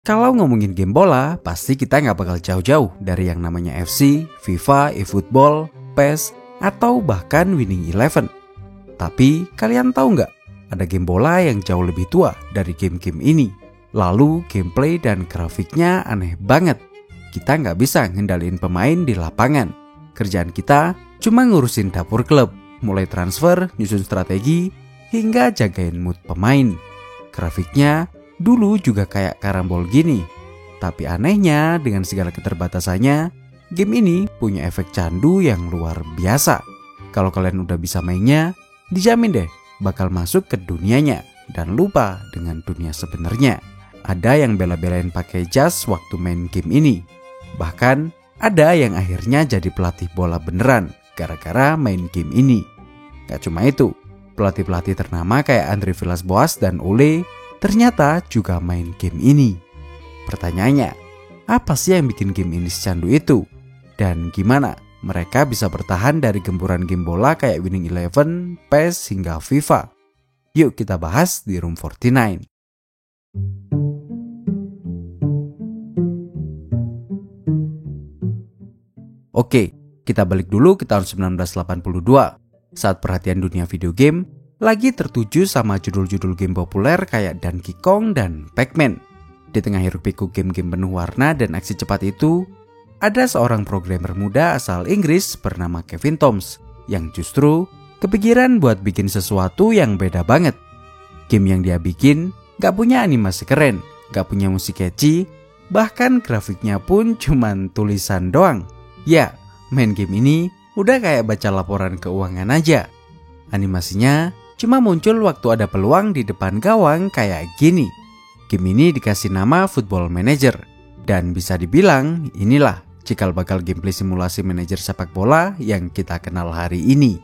Kalau ngomongin game bola, pasti kita nggak bakal jauh-jauh dari yang namanya FC, FIFA, eFootball, PES, atau bahkan Winning Eleven. Tapi kalian tahu nggak, ada game bola yang jauh lebih tua dari game-game ini. Lalu gameplay dan grafiknya aneh banget. Kita nggak bisa ngendaliin pemain di lapangan. Kerjaan kita cuma ngurusin dapur klub, mulai transfer, nyusun strategi, hingga jagain mood pemain. Grafiknya dulu juga kayak karambol gini. Tapi anehnya dengan segala keterbatasannya, game ini punya efek candu yang luar biasa. Kalau kalian udah bisa mainnya, dijamin deh bakal masuk ke dunianya dan lupa dengan dunia sebenarnya. Ada yang bela-belain pakai jas waktu main game ini. Bahkan ada yang akhirnya jadi pelatih bola beneran gara-gara main game ini. Gak cuma itu, pelatih-pelatih ternama kayak Andre Villas-Boas dan Ole ternyata juga main game ini. Pertanyaannya, apa sih yang bikin game ini secandu itu? Dan gimana mereka bisa bertahan dari gempuran game bola kayak Winning Eleven, PES hingga FIFA? Yuk kita bahas di Room 49. Oke, kita balik dulu ke tahun 1982. Saat perhatian dunia video game lagi tertuju sama judul-judul game populer kayak Donkey Kong dan Pac-Man. Di tengah hiruk-pikuk game-game penuh warna dan aksi cepat itu, ada seorang programmer muda asal Inggris bernama Kevin Toms yang justru kepikiran buat bikin sesuatu yang beda banget. Game yang dia bikin gak punya animasi keren, gak punya musik catchy, bahkan grafiknya pun cuman tulisan doang. Ya, main game ini udah kayak baca laporan keuangan aja. Animasinya cuma muncul waktu ada peluang di depan gawang kayak gini. Game ini dikasih nama Football Manager. Dan bisa dibilang inilah cikal bakal gameplay simulasi manajer sepak bola yang kita kenal hari ini.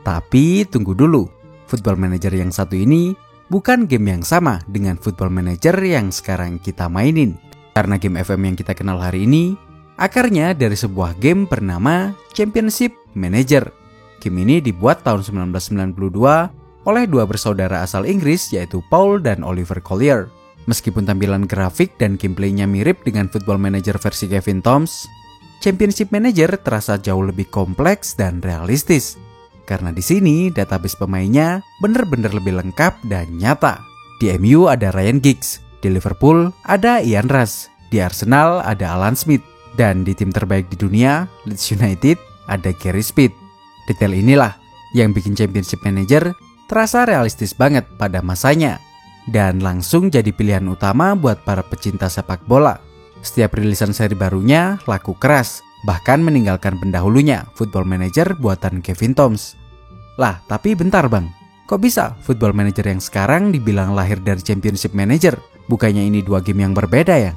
Tapi tunggu dulu, Football Manager yang satu ini bukan game yang sama dengan Football Manager yang sekarang kita mainin. Karena game FM yang kita kenal hari ini akarnya dari sebuah game bernama Championship Manager. Game ini dibuat tahun 1992 oleh dua bersaudara asal Inggris yaitu Paul dan Oliver Collier. Meskipun tampilan grafik dan gameplaynya mirip dengan Football Manager versi Kevin Toms, Championship Manager terasa jauh lebih kompleks dan realistis. Karena di sini database pemainnya bener-bener lebih lengkap dan nyata. Di MU ada Ryan Giggs, di Liverpool ada Ian Rush, di Arsenal ada Alan Smith, dan di tim terbaik di dunia, Leeds United, ada Gary Speed. Detail inilah yang bikin Championship Manager terasa realistis banget pada masanya dan langsung jadi pilihan utama buat para pecinta sepak bola. Setiap rilisan seri barunya laku keras, bahkan meninggalkan pendahulunya, Football Manager buatan Kevin Toms. Lah, tapi bentar bang, kok bisa Football Manager yang sekarang dibilang lahir dari Championship Manager? Bukannya ini dua game yang berbeda ya?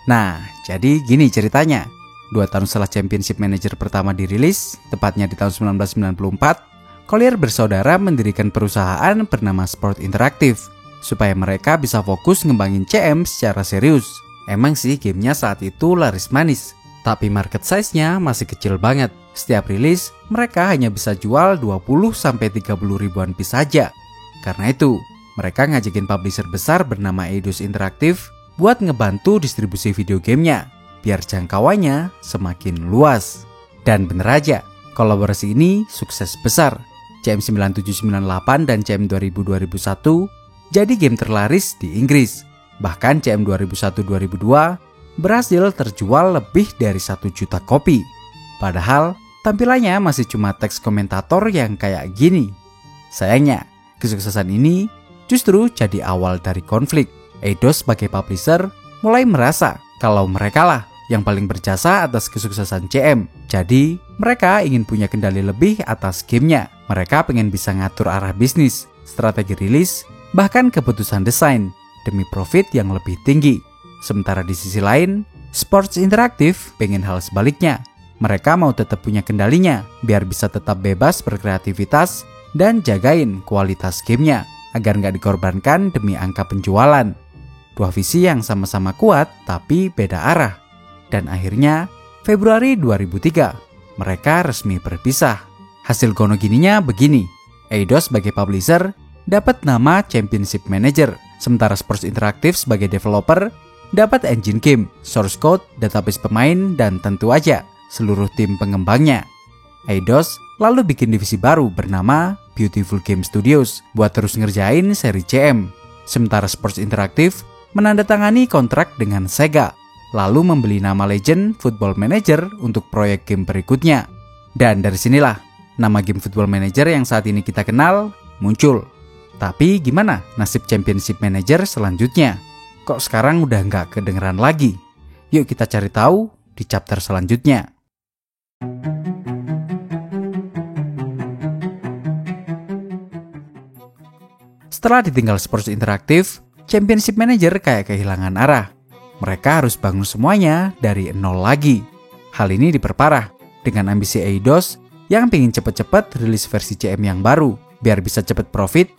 Nah, jadi gini ceritanya. 2 tahun setelah Championship Manager pertama dirilis, tepatnya di tahun 1994, Collier bersaudara mendirikan perusahaan bernama Sport Interactive supaya mereka bisa fokus ngembangin CM secara serius. Emang sih gamenya saat itu laris manis, tapi market size-nya masih kecil banget. Setiap rilis, mereka hanya bisa jual 20-30 ribuan piece saja. Karena itu, mereka ngajakin publisher besar bernama Eidos Interactive buat ngebantu distribusi video gamenya, biar jangkauannya semakin luas. Dan bener aja, kolaborasi ini sukses besar. CM9798 dan CM2000-2001 jadi game terlaris di Inggris. Bahkan CM 2001-2002 berhasil terjual lebih dari 1 juta kopi. Padahal tampilannya masih cuma teks komentator yang kayak gini. Sayangnya, kesuksesan ini justru jadi awal dari konflik. Eidos sebagai publisher mulai merasa kalau mereka lah yang paling berjasa atas kesuksesan CM. Jadi mereka ingin punya kendali lebih atas gamenya. Mereka pengen bisa ngatur arah bisnis, strategi rilis, bahkan keputusan desain demi profit yang lebih tinggi. Sementara di sisi lain, Sports Interactive pengen hal sebaliknya. Mereka mau tetap punya kendalinya biar bisa tetap bebas berkreativitas dan jagain kualitas gamenya agar nggak dikorbankan demi angka penjualan. Dua visi yang sama-sama kuat tapi beda arah. Dan akhirnya Februari 2003 mereka resmi berpisah. Hasil gono gininya begini. Eidos sebagai publisher dapat nama Championship Manager, sementara Sports Interactive sebagai developer dapat engine game, source code, database pemain, dan tentu aja seluruh tim pengembangnya. Eidos lalu bikin divisi baru bernama Beautiful Game Studios buat terus ngerjain seri CM. Sementara Sports Interactive menandatangani kontrak dengan Sega, lalu membeli nama Legend Football Manager untuk proyek game berikutnya. Dan dari sinilah nama game Football Manager yang saat ini kita kenal muncul. Tapi gimana nasib Championship Manager selanjutnya? Kok sekarang udah nggak kedengeran lagi? Yuk kita cari tahu di chapter selanjutnya. Setelah ditinggal Sports Interactive, Championship Manager kayak kehilangan arah. Mereka harus bangun semuanya dari nol lagi. Hal ini diperparah dengan ambisi Eidos yang pingin cepet-cepet rilis versi CM yang baru biar bisa cepet profit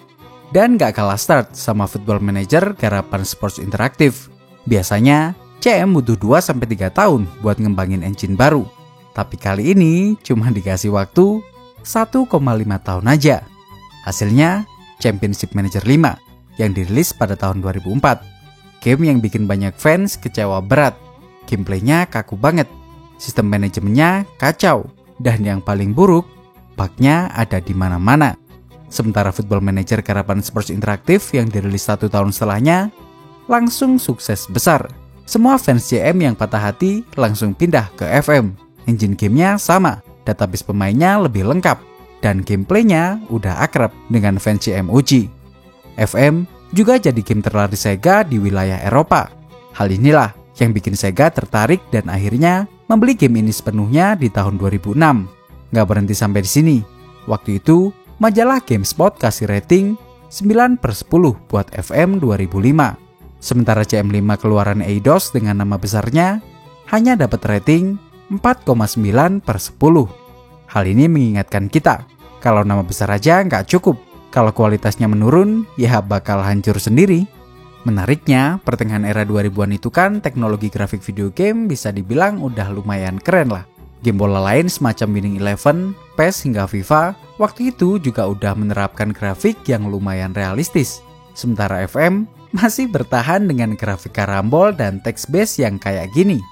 dan gak kalah start sama Football Manager garapan Sports Interactive. Biasanya CM butuh 2-3 tahun buat ngembangin engine baru. Tapi kali ini cuma dikasih waktu 1,5 tahun aja. Hasilnya Championship Manager 5 yang dirilis pada tahun 2004. Game yang bikin banyak fans kecewa berat. Gameplaynya kaku banget, sistem manajemennya kacau, dan yang paling buruk, bugnya ada di mana-mana. Sementara Football Manager garapan Sports Interactive yang dirilis 1 tahun setelahnya langsung sukses besar. Semua fans CM yang patah hati langsung pindah ke FM. Engine gamenya sama, database pemainnya lebih lengkap, dan gameplaynya udah akrab dengan fans CM OG. FM juga jadi game terlaris Sega di wilayah Eropa. Hal inilah yang bikin Sega tertarik dan akhirnya membeli game ini sepenuhnya di tahun 2006. Nggak berhenti sampai di sini. Waktu itu, majalah GameSpot kasih rating 9/10 buat FM 2005. Sementara CM5 keluaran Eidos dengan nama besarnya hanya dapat rating 4,9/10. Hal ini mengingatkan kita, kalau nama besar aja nggak cukup. Kalau kualitasnya menurun, ya bakal hancur sendiri. Menariknya, pertengahan era 2000-an itu kan teknologi grafik video game bisa dibilang udah lumayan keren lah. Game bola lain semacam Winning Eleven, PES hingga FIFA, waktu itu juga udah menerapkan grafik yang lumayan realistis. Sementara FM masih bertahan dengan grafik karambol dan text-based yang kayak gini.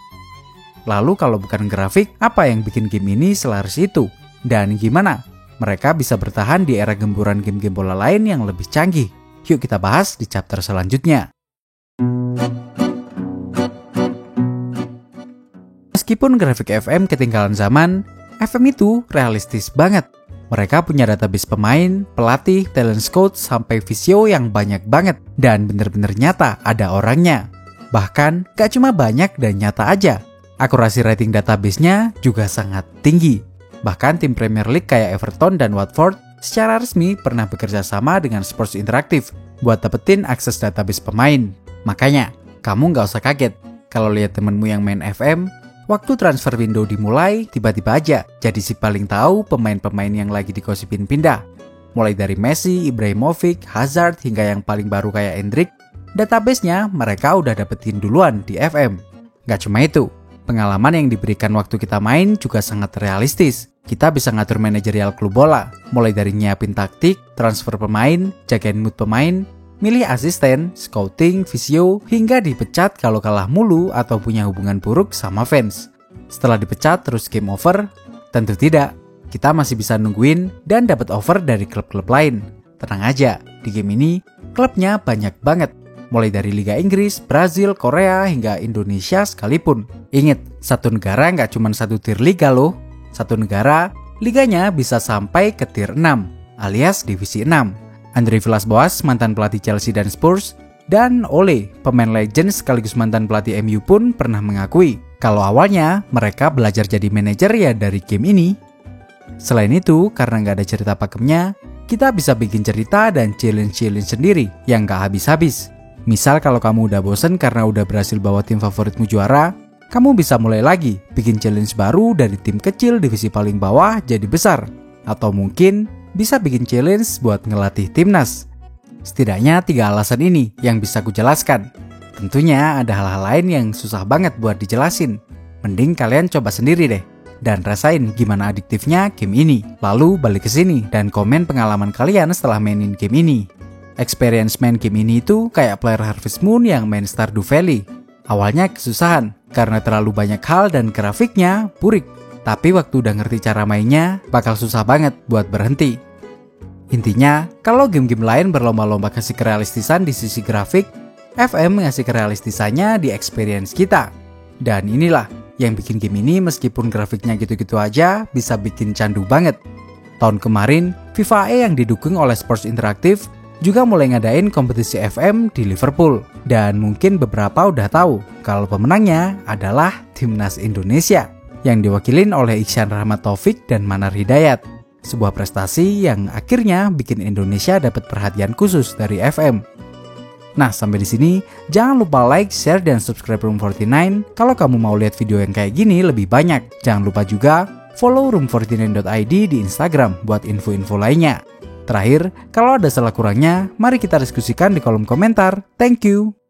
Lalu kalau bukan grafik, apa yang bikin game ini selaras itu? Dan gimana mereka bisa bertahan di era gemburan game-game bola lain yang lebih canggih? Yuk kita bahas di chapter selanjutnya. Meskipun grafik FM ketinggalan zaman, FM itu realistis banget. Mereka punya database pemain, pelatih, talent scout, sampai visio yang banyak banget. Dan bener-bener nyata ada orangnya. Bahkan gak cuma banyak dan nyata aja. Akurasi rating database-nya juga sangat tinggi. Bahkan tim Premier League kayak Everton dan Watford secara resmi pernah bekerja sama dengan Sports Interactive buat dapetin akses database pemain. Makanya, kamu gak usah kaget kalau lihat temenmu yang main FM, waktu transfer window dimulai, tiba-tiba aja jadi si paling tahu pemain-pemain yang lagi digosipin pindah. Mulai dari Messi, Ibrahimovic, Hazard, hingga yang paling baru kayak Endrick, database-nya mereka udah dapetin duluan di FM. Gak cuma itu, pengalaman yang diberikan waktu kita main juga sangat realistis. Kita bisa ngatur manajerial klub bola, mulai dari nyiapin taktik, transfer pemain, jagain mood pemain, milih asisten, scouting, visio, hingga dipecat kalau kalah mulu atau punya hubungan buruk sama fans. Setelah dipecat terus game over? Tentu tidak. Kita masih bisa nungguin dan dapat offer dari klub-klub lain. Tenang aja, di game ini klubnya banyak banget. Mulai dari Liga Inggris, Brazil, Korea, hingga Indonesia sekalipun. Ingat, satu negara nggak cuma satu tier liga loh. Satu negara, liganya bisa sampai ke tier 6, alias divisi 6. Andre Villas-Boas, mantan pelatih Chelsea dan Spurs, dan Ole, pemain legend sekaligus mantan pelatih MU pun pernah mengakui kalau awalnya mereka belajar jadi manajer ya dari game ini. Selain itu, karena nggak ada cerita pakemnya, kita bisa bikin cerita dan challenge-challenge sendiri yang nggak habis-habis. Misal kalau kamu udah bosen karena udah berhasil bawa tim favoritmu juara, kamu bisa mulai lagi bikin challenge baru dari tim kecil divisi paling bawah jadi besar. Atau mungkin bisa bikin challenge buat ngelatih timnas. Setidaknya 3 alasan ini yang bisa ku jelaskan. Tentunya ada hal-hal lain yang susah banget buat dijelasin. Mending kalian coba sendiri deh. Dan rasain gimana adiktifnya game ini. Lalu balik ke sini dan komen pengalaman kalian setelah mainin game ini. Experience main game ini itu kayak player Harvest Moon yang main Stardew Valley. Awalnya kesusahan karena terlalu banyak hal dan grafiknya burik. Tapi waktu udah ngerti cara mainnya, bakal susah banget buat berhenti. Intinya, kalau game-game lain berlomba-lomba kasih kerealistisan di sisi grafik, FM ngasih kerealistisannya di experience kita. Dan inilah yang bikin game ini meskipun grafiknya gitu-gitu aja bisa bikin candu banget. Tahun kemarin, FIFA E yang didukung oleh Sports Interactive juga mulai ngadain kompetisi FM di Liverpool. Dan mungkin beberapa udah tahu kalau pemenangnya adalah Timnas Indonesia yang diwakilin oleh Iksan Rahmat Taufik dan Manar Hidayat. Sebuah prestasi yang akhirnya bikin Indonesia dapat perhatian khusus dari FM. Nah, sampai di sini jangan lupa like, share, dan subscribe Room 49 kalau kamu mau lihat video yang kayak gini lebih banyak. Jangan lupa juga follow room49.id di Instagram buat info-info lainnya. Terakhir, kalau ada salah kurangnya, mari kita diskusikan di kolom komentar. Thank you.